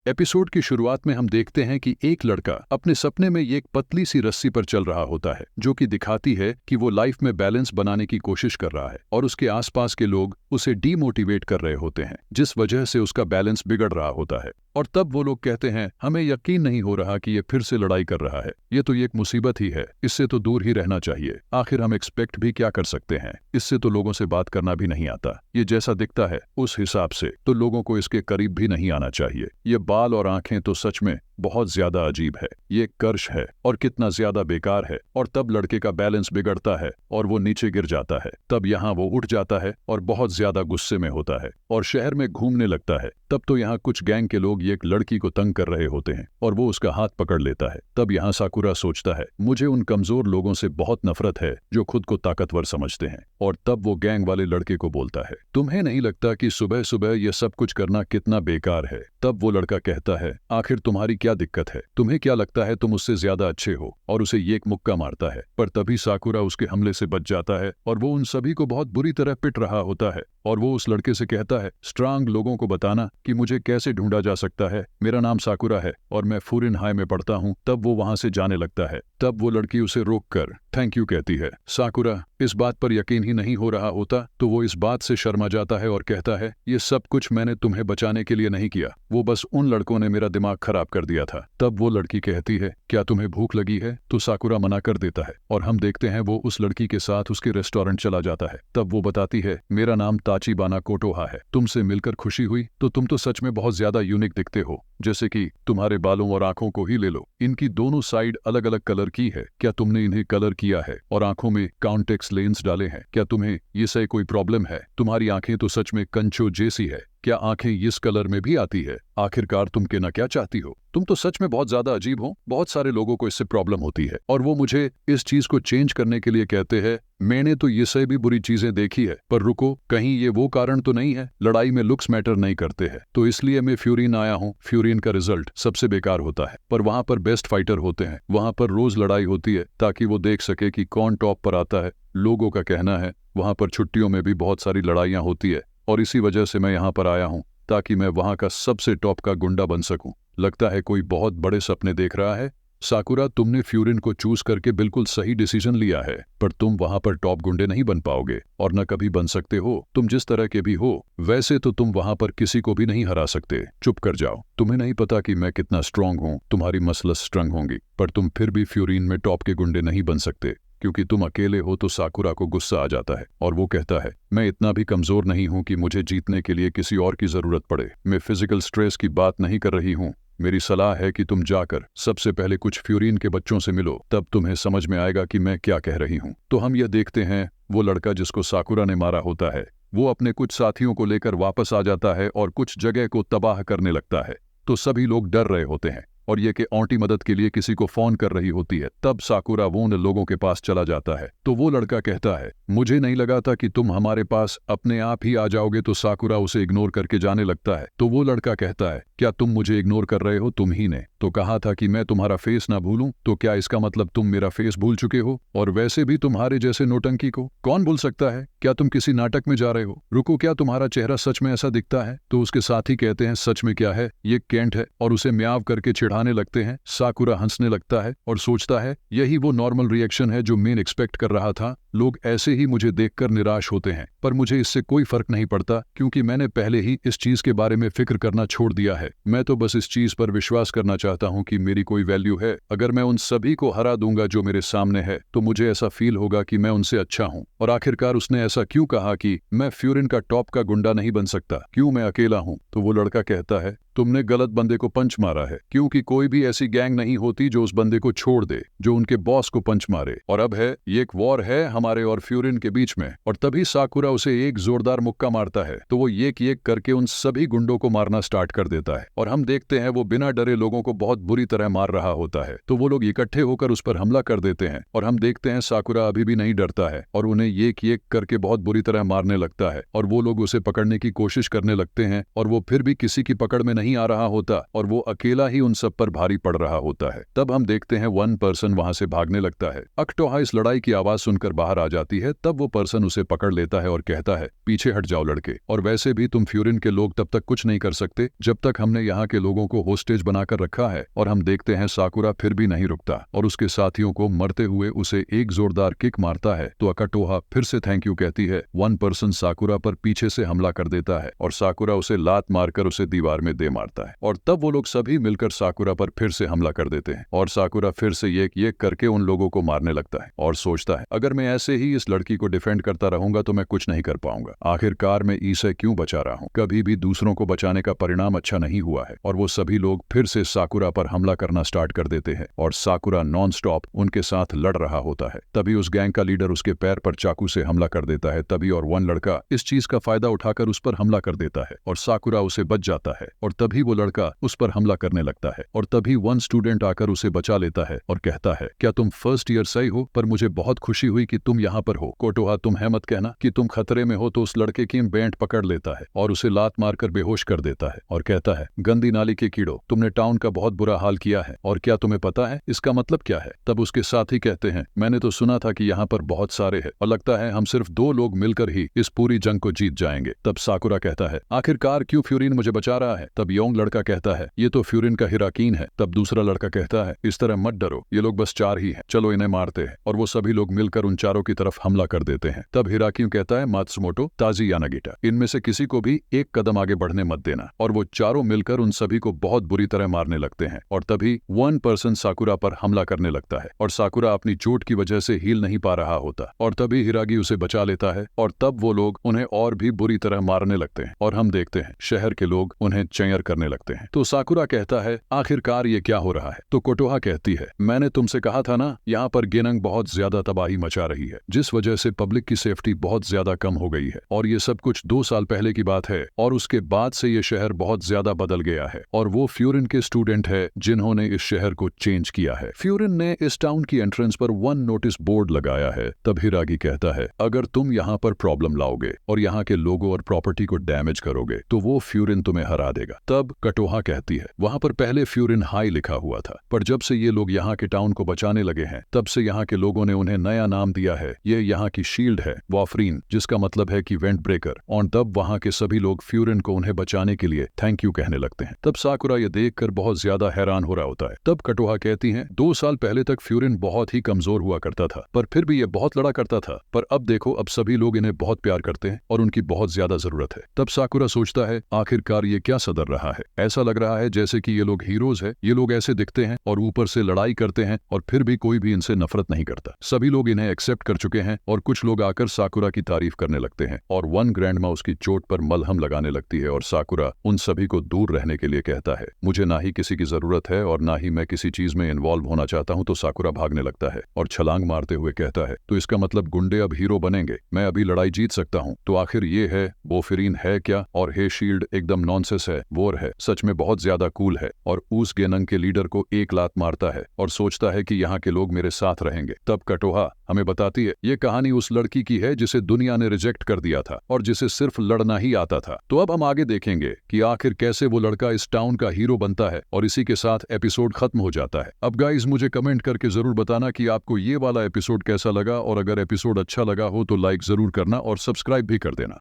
Episode की शुरुआत में हम देखते हैं कि एक लड़का अपने सपने में एक पतली सी रस्सी पर चल रहा होता है जो कि दिखाती है कि वो लाइफ में बैलेंस बनाने की कोशिश कर रहा है और उसके आसपास के लोग उसे डीमोटिवेट कर रहे होते हैं जिस वजह से उसका बैलेंस बिगड़ रहा होता है। और तब वो लोग कहते हैं हमें यकीन नहीं हो रहा कि ये फिर से लड़ाई कर रहा है, ये तो एक मुसीबत ही है, इससे तो दूर ही रहना चाहिए। आखिर हम एक्सपेक्ट भी क्या कर सकते हैं, इससे तो लोगों से बात करना भी नहीं आता। ये जैसा दिखता है उस हिसाब से तो लोगों को इसके करीब भी नहीं आना चाहिए। ये बाल और आंखें तो सच में बहुत ज्यादा अजीब है, ये कर्श है और कितना ज्यादा बेकार है। और तब लड़के का बैलेंस बिगड़ता है और वो नीचे गिर जाता है। तब यहाँ वो उठ जाता है और बहुत ज्यादा गुस्से में होता है और शहर में घूमने लगता है। तब तो यहाँ कुछ गैंग के लोग एक लड़की को तंग कर रहे होते हैं और वो उसका हाथ पकड़ लेता है। तब यहाँ साकुरा सोचता है मुझे उन कमजोर लोगों से बहुत नफरत है जो खुद को ताकतवर समझते हैं। और तब वो गैंग वाले लड़के को बोलता है तुम्हें नहीं लगता कि सुबह सुबह ये सब कुछ करना कितना बेकार है। तब वो लड़का कहता है आखिर तुम्हारी क्या दिक्कत है, तुम्हें क्या लगता है तुम उससे ज्यादा अच्छे हो, और उसे एक मुक्का मारता है। पर तभी साकुरा उसके हमले से बच जाता है और वो उन सभी को बहुत बुरी तरह पिट रहा होता है। और वो उस लड़के से कहता है स्ट्रांग लोगों को बताना कि मुझे कैसे ढूंढा जा सकता है, मेरा नाम साकुरा है और मैं फूरिन हाई में पढ़ता हूँ। तब वो वहां से जाने लगता है। तब वो लड़की उसे रोककर थैंक यू कहती है। साकुरा इस बात पर यकीन ही नहीं हो रहा होता तो वो इस बात से शर्मा जाता है और कहता है ये सब कुछ मैंने तुम्हें बचाने के लिए नहीं किया, वो बस उन लड़कों ने मेरा दिमाग खराब कर दिया था। तब वो लड़की कहती है क्या तुम्हें भूख लगी है, तो साकुरा मना कर देता है और हम देखते हैं वो उस लड़की के साथ उसके रेस्टोरेंट चला जाता है। तब वो बताती है मेरा नाम ताचिबाना कोटोहा है, तुमसे मिलकर खुशी हुई, तो तुम तो सच में बहुत ज्यादा यूनिक दिखते हो, जैसे कि तुम्हारे बालों और आंखों को ही ले लो, इनकी दोनों साइड अलग अलग कलर की है, क्या तुमने इन्हें कलर किया है और आंखों में कॉन्टेक्ट लेंस डाले हैं, क्या तुम्हें ये से कोई प्रॉब्लम है, तुम्हारी आंखें तो सच में कंचो जैसी है, क्या आंखें इस कलर में भी आती है, आखिरकार तुम कहना क्या चाहती हो, तुम तो सच में बहुत ज्यादा अजीब हो, बहुत सारे लोगों को इससे प्रॉब्लम होती है और वो मुझे इस चीज को चेंज करने के लिए कहते हैं। मैंने तो ये से भी बुरी चीजें देखी है, पर रुको कहीं ये वो कारण तो नहीं है, लड़ाई में लुक्स मैटर नहीं करते हैं, तो इसलिए मैं फ्यूरिन आया हूँ। फ्यूरिन का रिजल्ट सबसे बेकार होता है, पर वहां पर बेस्ट फाइटर होते हैं, वहां पर रोज लड़ाई होती है ताकि वो देख सके कि कौन टॉप पर आता है। लोगों का कहना है वहां पर छुट्टियों में भी बहुत सारी लड़ाइयां होती है और इसी वजह से मैं यहाँ पर आया हूँ ताकि मैं वहां का सबसे टॉप का गुंडा बन सकूं। लगता है कोई बहुत बड़े सपने देख रहा है। साकुरा तुमने फ्यूरिन को चूज करके बिल्कुल सही डिसीजन लिया है, पर तुम वहां पर टॉप गुंडे नहीं बन पाओगे और न कभी बन सकते हो। तुम जिस तरह के भी हो वैसे तो तुम वहां पर किसी को भी नहीं हरा सकते। चुप कर जाओ, तुम्हें नहीं पता कि मैं कितना स्ट्रांग हूँ, तुम्हारी मसल्स स्ट्रंग होंगी पर तुम फिर भी फ्यूरिन में टॉप के गुंडे नहीं बन सकते क्योंकि तुम अकेले हो। तो साकुरा को गुस्सा आ जाता है और वो कहता है मैं इतना भी कमजोर नहीं हूं कि मुझे जीतने के लिए किसी और की जरूरत पड़े। मैं फिजिकल स्ट्रेस की बात नहीं कर रही हूं, मेरी सलाह है कि तुम जाकर सबसे पहले कुछ फ्यूरिन के बच्चों से मिलो, तब तुम्हें समझ में आएगा कि मैं क्या कह रही हूं। तो हम यह देखते हैं वो लड़का जिसको साकुरा ने मारा होता है वो अपने कुछ साथियों को लेकर वापस आ जाता है और कुछ जगह को तबाह करने लगता है। तो सभी लोग डर रहे होते हैं और ये कि ऑंटी मदद के लिए किसी को फोन कर रही होती है। तब साकुरा वो उन लोगों के पास चला जाता है। तो वो लड़का कहता है मुझे नहीं लगा था कि तुम हमारे पास अपने आप ही आ जाओगे। तो साकुरा उसे इग्नोर करके जाने लगता है। तो वो लड़का कहता है क्या तुम मुझे इग्नोर कर रहे हो, तुम ही ने तो कहा था कि मैं तुम्हारा फेस ना भूलूं, तो क्या इसका मतलब तुम मेरा फेस भूल चुके हो? और वैसे भी तुम्हारे जैसे नोटंकी को कौन भूल सकता है, क्या तुम किसी नाटक में जा रहे हो? रुको, क्या तुम्हारा चेहरा सच में ऐसा दिखता है? तो उसके साथी कहते हैं सच में क्या है, ये केंट है, और उसे म्याव करके चिढ़ाने लगते हैं। साकुरा हंसने लगता है और सोचता है यही वो नॉर्मल रिएक्शन है जो मैं एक्सपेक्ट कर रहा था। लोग ऐसे ही मुझे देखकर निराश होते हैं, पर मुझे इससे कोई फर्क नहीं पड़ता क्योंकि मैंने पहले ही इस चीज के बारे में फिक्र करना छोड़ दिया है। मैं तो बस इस चीज पर विश्वास करना चाहता हूँ कि मेरी कोई वैल्यू है। अगर मैं उन सभी को हरा दूंगा जो मेरे सामने है तो मुझे ऐसा फील होगा कि मैं उनसे अच्छा हूँ। और आखिरकार उसने ऐसा क्यों कहा कि मैं फ्यूरिन का टॉप का गुंडा नहीं बन सकता, क्यों मैं अकेला हूँ? तो वो लड़का कहता है तुमने गलत बंदे को पंच मारा है, क्योंकि कोई भी ऐसी गैंग नहीं होती जो उस बंदे को छोड़ दे जो उनके बॉस को पंच मारे। और अब है ये एक वॉर है हमारे और फ्यूरिन के बीच में। और तभी साकुरा उसे एक जोरदार मुक्का मारता है तो वो एक करके उन सभी गुंडों को मारना स्टार्ट कर देता है और हम देखते हैं वो बिना डरे लोगों को बहुत बुरी तरह मार रहा होता है। तो वो लोग इकट्ठे होकर उस पर हमला कर देते हैं और हम देखते हैं साकुरा अभी भी नहीं डरता है और उन्हें एक करके बहुत बुरी तरह मारने लगता है और वो लोग उसे पकड़ने की कोशिश करने लगते हैं और वो फिर भी किसी की पकड़ में नहीं आ रहा होता और वो अकेला ही उन सब पर भारी पड़ रहा होता है। तब हम देखते हैं वन पर्सन वहां से भागने लगता है। अक्टोहा इस लड़ाई की आवाज सुनकर बाहर बाहर आ जाती है तब वो पर्सन उसे पकड़ लेता है और कहता है, पीछे हट जाओ लड़के, और वैसे भी तुम फ्यूरिन के लोग तब तक कुछ नहीं कर सकते जब तक हमने यहाँ के लोगों को होस्टेज बनाकर रखा है। और हम देखते हैं साकुरा फिर भी नहीं रुकता और उसके साथियों को मरते हुए उसे एक जोरदार किक मारता है तो अकाटोहा फिर से थैंक यू कहती है। वन पर्सन साकुरा पर पीछे से हमला कर देता है और साकुरा उसे लात मारकर उसे दीवार में दे मारता है और तब वो लोग सभी मिलकर साकुरा पर फिर से हमला कर देते हैं और साकुरा फिर से ये करके उन लोगों को मारने लगता है और सोचता है, अगर मैं ऐसे ही इस लड़की को डिफेंड करता रहूंगा तो मैं कुछ नहीं कर पाऊंगा। आखिरकार मैं इसे क्यों बचा रहा हूँ। कभी भी दूसरों को बचाने का परिणाम अच्छा नहीं हुआ है और वो सभी लोग फिर से साकुरा पर हमला करना स्टार्ट कर देते हैं और साकुरा नॉन स्टॉप उनके साथ लड़ रहा होता है। तभी उस गैंग का लीडर उसके पैर पर चाकू से हमला कर देता है। तभी और वन लड़का इस चीज का फायदा उठाकर उस पर हमला कर देता है और साकुरा उसे बच जाता है और तभी वो लड़का उस पर हमला करने लगता है और तभी वन स्टूडेंट आकर उसे बचा लेता है और कहता है, क्या तुम फर्स्ट ईयर सही हो, पर मुझे बहुत खुशी हुई कि तुम यहाँ पर हो। कोटोहा तुम है मत कहना कि तुम खतरे में हो। तो उस लड़के की बैंड पकड़ लेता है और उसे लात मारकर बेहोश कर देता है और कहता है, गंदी नाली के कीड़ो, तुमने टाउन का बहुत बुरा हाल किया है और क्या तुम्हें पता है इसका मतलब क्या है। तब उसके साथी कहते हैं, मैंने तो सुना था कि यहाँ पर बहुत सारे हैं और लगता है हम सिर्फ 2 लोग मिलकर ही इस पूरी जंग को जीत जाएंगे। तब साकुरा कहता है, आखिरकार क्यों फ्यूरिन मुझे बचा रहा है। तब योंग लड़का कहता है, ये तो फ्यूरिन का हिराकीन है। तब दूसरा लड़का कहता है, इस तरह मत डरो, ये लोग बस 4 ही हैं, चलो इन्हें मारते हैं। और वो सभी लोग मिलकर उन चारों की तरफ हमला कर देते हैं। तब हिराकिन कहता है, मात्सुमोटो, ताजी यानागिटा, इनमें से किसी को भी एक कदम आगे बढ़ने मत देना। और वो चारों मिलकर उन सभी को बहुत बुरी तरह मारने लगते हैं और तभी वन पर्सन साकुरा पर हमला करने लगता है और साकुरा अपनी चोट की वजह से हील नहीं पा रहा होता और तभी हिरागी उसे बचा लेता है और तब वो लोग उन्हें और भी बुरी तरह मारने लगते हैं और हम देखते हैं शहर के लोग उन्हें चैयर करने लगते हैं। तो साकुरा कहता है, आखिरकार ये क्या हो रहा है। तो कोटोहा कहती है, मैंने तुमसे कहा था ना, यहाँ पर गेनंग बहुत ज्यादा तबाही मचा रही है जिस वजह से पब्लिक की सेफ्टी बहुत ज्यादा कम हो गई है और ये सब कुछ 2 साल पहले की बात है और उसके बाद से ये शहर बहुत ज्यादा बदल गया है और वो फ्यूरिन के स्टूडेंट है जिन्होंने इस शहर को चेंज किया है। फ्यूरिन ने इस टाउन की एंट्रेंस पर 1 नोटिस बोर्ड लगाया है। तब हिरागी कहता है, अगर तुम यहाँ पर प्रॉब्लम लाओगे और यहाँ के लोगों और प्रॉपर्टी को डैमेज करोगे तो वो फ्यूरिन तुम्हें हरा देगा। तब कटोहा कहती है, वहां पर पहले फ्यूरिन हाई लिखा हुआ था, पर जब से ये लोग यहाँ के टाउन को बचाने लगे हैं तब से यहाँ के लोगों ने उन्हें नया नाम दिया है। ये यहाँ की शील्ड है, वॉफरीन, जिसका मतलब है कि वेंट ब्रेकर। और तब वहाँ के सभी लोग फ्यूरिन को उन्हें बचाने के लिए थैंक यू कहने लगते हैं। तब साकुरा ये देखकर बहुत ज्यादा हैरान हो रहा होता है। तब कटोहा कहती हैं, 2 साल पहले तक फ्यूरिन बहुत ही कमजोर हुआ करता था पर फिर भी ये बहुत लड़ा करता था, पर अब देखो, अब सभी लोग इन्हें बहुत प्यार करते हैं और उनकी बहुत ज्यादा जरूरत है। तब साकुरा सोचता है, आखिरकार ये क्या सदर रहा है। ऐसा लग रहा है जैसे कि ये लोग हीरोज है। ये लोग ऐसे दिखते हैं और ऊपर से लड़ाई करते हैं और फिर भी कोई भी इनसे नफरत नहीं करता। सभी लोग इन्हें एक्सेप्ट कर चुके हैं और कुछ लोग आकर साकुरा की तारीफ करने लगते हैं और वन ग्रैंडमा उसकी चोट पर मलहम लगाने लगती है और साकुरा उन सभी को दूर रहने के लिए कहता है, मुझे ना ही किसी की जरूरत है और ना ही मैं किसी चीज में इन्वॉल्व होना चाहता हूं। तो साकुरा भागने लगता है और छलांग मारते हुए कहता है, तो इसका मतलब गुंडे अब हीरो बनेंगे, मैं अभी लड़ाई जीत सकता हूं। तो आखिर ये है बोफिरीन है क्या। और हे शील्ड एकदम नॉनसेंस है, वोर है, सच में बहुत ज्यादा कूल है। और उस गेनंग के लीडर को एक लात मारता है और सोचता है कि यहाँ के लोग मेरे साथ रहेंगे। तब कटोहा हमें बताती है, ये कहानी उस लड़की की है जिसे दुनिया ने रिजेक्ट कर दिया था और जिसे सिर्फ लड़ना ही आता था। तो अब हम आगे देखेंगे कि आखिर कैसे वो लड़का इस टाउन का हीरो बनता है और इसी के साथ एपिसोड खत्म हो जाता है। अब गाइज मुझे कमेंट करके जरूर बताना कि आपको ये वाला एपिसोड कैसा लगा और अगर एपिसोड अच्छा लगा हो तो लाइक जरूर करना और सब्सक्राइब भी कर देना।